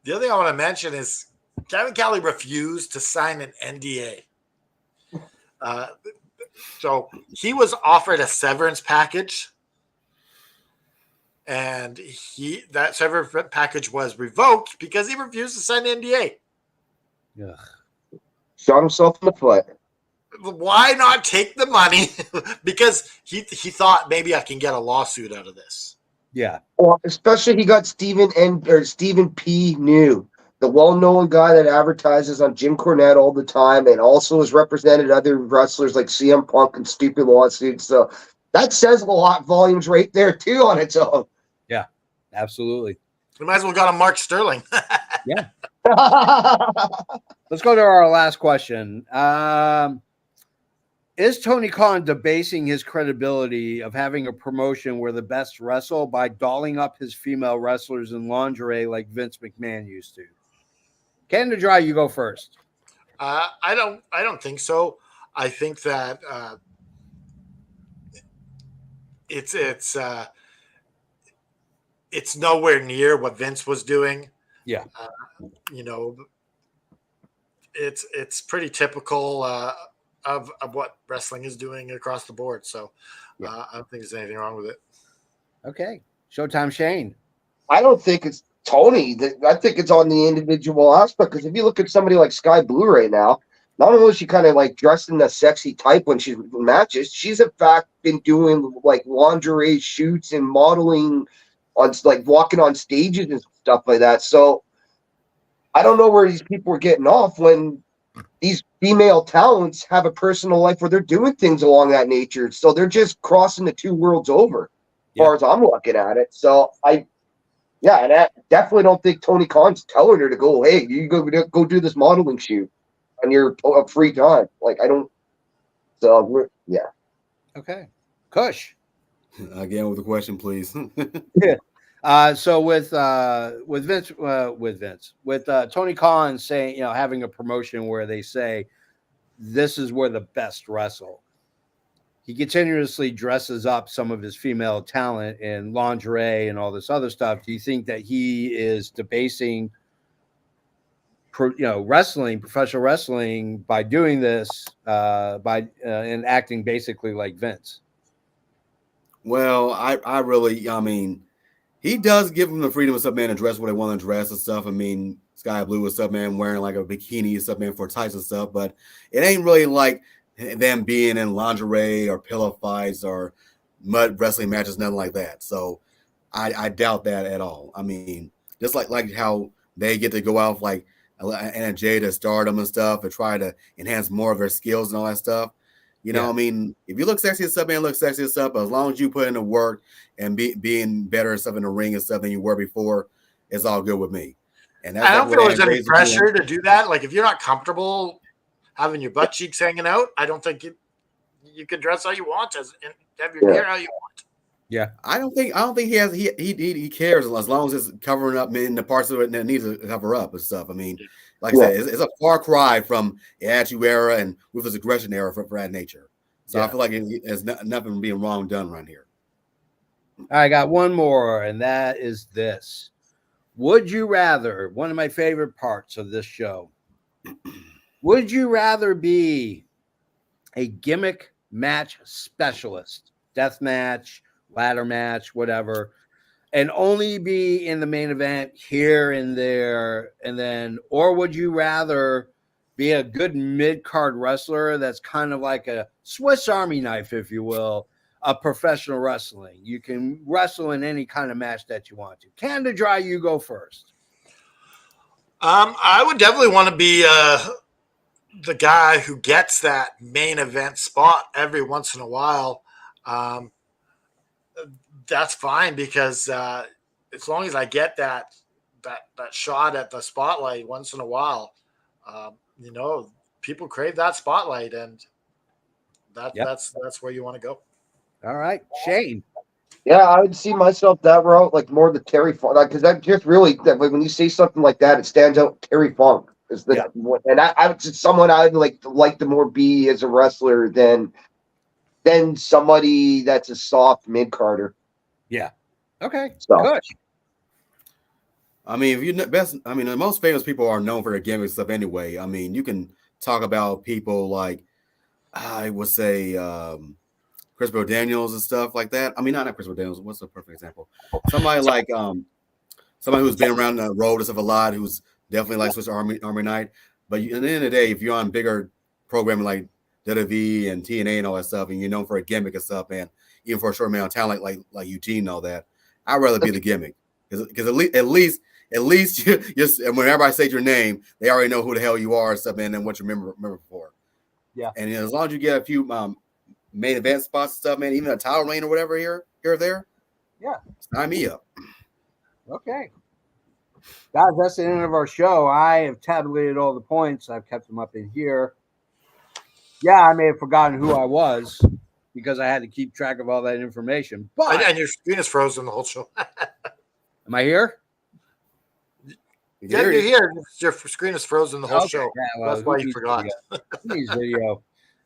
The other thing I want to mention is Kevin Kelly refused to sign an NDA. So he was offered a severance package, and that severance package was revoked because he refused to sign an NDA. Yeah. Shot himself in the foot. Why not take the money? Because he thought maybe I can get a lawsuit out of this. Yeah. Well, especially he got Stephen P. New, the well-known guy that advertises on Jim Cornette all the time, and also has represented other wrestlers like CM Punk and stupid lawsuits. So that says a lot volumes right there too on its own. Yeah. Absolutely. We might as well got a Mark Sterling. Yeah. Let's go to our last question. Is Tony Khan debasing his credibility of having a promotion where the best wrestle by dolling up his female wrestlers in lingerie like Vince McMahon used to? Canada Dry, you go first. I don't think so. I think that it's nowhere near what Vince was doing. Yeah. It's pretty typical of what wrestling is doing across the board. So I don't think there's anything wrong with it. Okay. Showtime Shane. I don't think it's Tony. I think it's on the individual aspect, because if you look at somebody like Sky Blue right now, not only is she kind of like dressed in a sexy type when she's in matches, she's in fact been doing like lingerie shoots and modeling on like walking on stages and stuff like that. So I don't know where these people are getting off when these female talents have a personal life where they're doing things along that nature. So they're just crossing the two worlds over, as far as I'm looking at it. So and I definitely don't think Tony Khan's telling her to go, hey, you go do this modeling shoot on your free time. Like, I don't. So, yeah. Okay. Kush. Again with the question, please. So with Tony Khan saying, having a promotion where they say this is where the best wrestle, he continuously dresses up some of his female talent in lingerie and all this other stuff. Do you think that he is debasing, professional wrestling by doing this, and acting basically like Vince? Well, I really, he does give them the freedom of stuff, man, to dress what they want to dress and stuff. I mean, Sky Blue and stuff, man, wearing like a bikini and stuff, man, for tights and stuff. But it ain't really like them being in lingerie or pillow fights or mud wrestling matches, nothing like that. So I doubt that at all. I mean, just like how they get to go out like Anna Jay to stardom and stuff and try to enhance more of their skills and all that stuff. I mean, if you look sexy and stuff, man, look sexy and stuff, but as long as you put in the work and being better and stuff in the ring and stuff than you were before, it's all good with me. And I don't feel there's any pressure to do that. Like, if you're not comfortable having your butt cheeks hanging out, I don't think you can dress how you want and have your hair how you want. Yeah, I don't think he cares as long as it's covering up in the parts of it that needs to cover up and stuff. I mean, like I said, it's a far cry from the Attitude Era and Ruthless Aggression era for that nature. So I feel like there's nothing being wrong done around here. I got one more, and that is this. Would you rather, one of my favorite parts of this show, would you rather be a gimmick match specialist, death match, ladder match, whatever, and only be in the main event here and there, or would you rather be a good mid-card wrestler that's kind of like a Swiss Army knife, if you will, of professional wrestling? You can wrestle in any kind of match that you want to. Canada Dry, you go first. I would definitely want to be the guy who gets that main event spot every once in a while. That's fine, because as long as I get that shot at the spotlight once in a while, people crave that spotlight, and that's where you want to go. All right, Shane. Yeah, I would see myself that route, like more the Terry Funk, because that just really, when you say something like that, it stands out. Terry Funk is the and I just someone I'd like to more be as a wrestler than somebody that's a soft mid carder. Yeah. Okay. So. Good. I mean, if you best, I mean, the most famous people are known for their gimmick stuff anyway. I mean, you can talk about people like I would say Christopher Daniels and stuff like that. I mean, not Christopher Daniels. What's a perfect example? Somebody like somebody who's been around the road and stuff a lot, who's definitely like Swiss Army Knight. But at the end of the day, if you're on bigger programming like WWE and TNA and all that stuff, and you're known for a gimmick and stuff, man, even for a short amount of time like Eugene and all that, I'd rather be the gimmick because at least and when everybody says your name, they already know who the hell you are and stuff, man, and what you remember for. Yeah. And as long as you get a few main event spots and stuff, man, even a title reign or whatever here or there, yeah, sign me up. Okay. Guys, that's the end of our show. I have tabulated all the points. I've kept them up in here. Yeah, I may have forgotten who I was because I had to keep track of all that information. But and your screen is frozen the whole show. Am I here? Yeah, you're here. Your screen is frozen the whole show. Yeah, well, that's why you forgot. Video.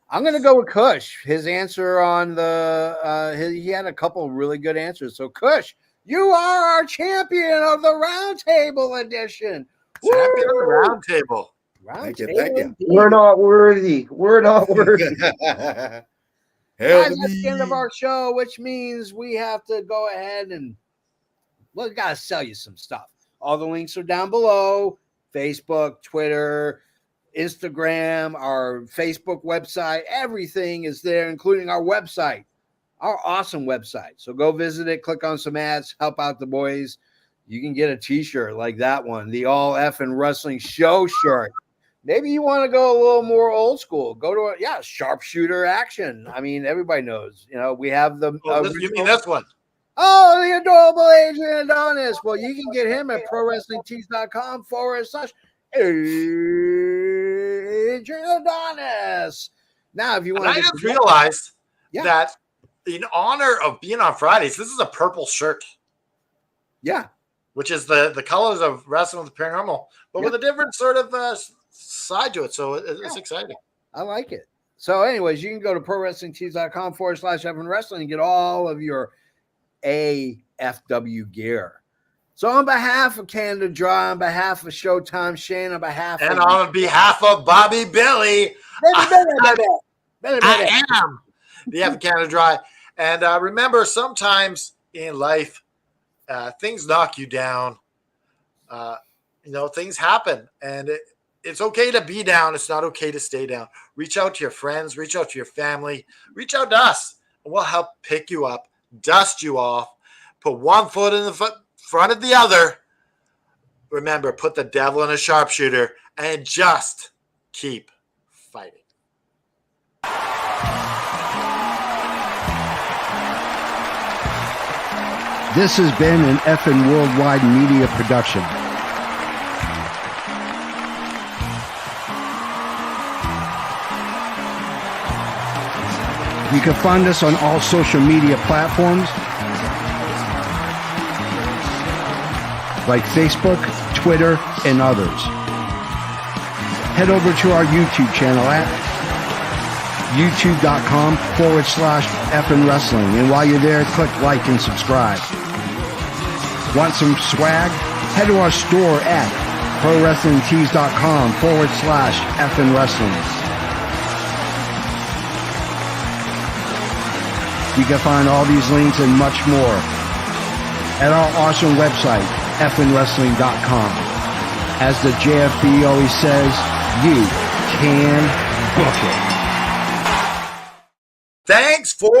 I'm going to go with Kush. His answer on he had a couple of really good answers. So, Kush, you are our champion of the Roundtable edition. Champion of the Roundtable. Thank you. We're not worthy. We're not worthy. Guys, that's the end of our show, which means we have to go ahead and we got to sell you some stuff. All the links are down below. Facebook, Twitter, Instagram, our Facebook website. Everything is there, including our website, our awesome website. So go visit it, click on some ads, help out the boys. You can get a t-shirt like that one, the All Effin' Wrestling Show shirt. Maybe you want to go a little more old school. Go to sharpshooter action. I mean, everybody knows. We have the. You mean this one? Oh, the adorable Adrian Adonis. Well, you can get him at prowrestlingtees.com/Adrian Adonis. Now, if you want I to just realized that in honor of being on Fridays, this is a purple shirt. Yeah. Which is the colors of Wrestling with the Paranormal, but with a different sort of side to it. So it's exciting. I like it. So anyways, you can go to prowrestlingtees.com/Evan Wrestling and get all of your AFW gear. So on behalf of Canada Dry, on behalf of Showtime Shane, on behalf of Bobby Billy, I am the F of Canada Dry. And remember, sometimes in life, things knock you down. Things happen, and it's okay to be down. It's not okay to stay down. Reach out to your friends, reach out to your family, reach out to us, and we'll help pick you up, dust you off, put one foot in the front of the other. Remember, put the devil in a sharpshooter and just keep fighting. This has been an effing worldwide media production. You can find us on all social media platforms like Facebook, Twitter, and others. Head over to our YouTube channel at youtube.com/effing wrestling. And while you're there, click like and subscribe. Want some swag? Head to our store at prowrestlingtees.com/effing wrestling. You can find all these links and much more at our awesome website, effinwrestling.com. As the JFB always says, you can book it. Thanks for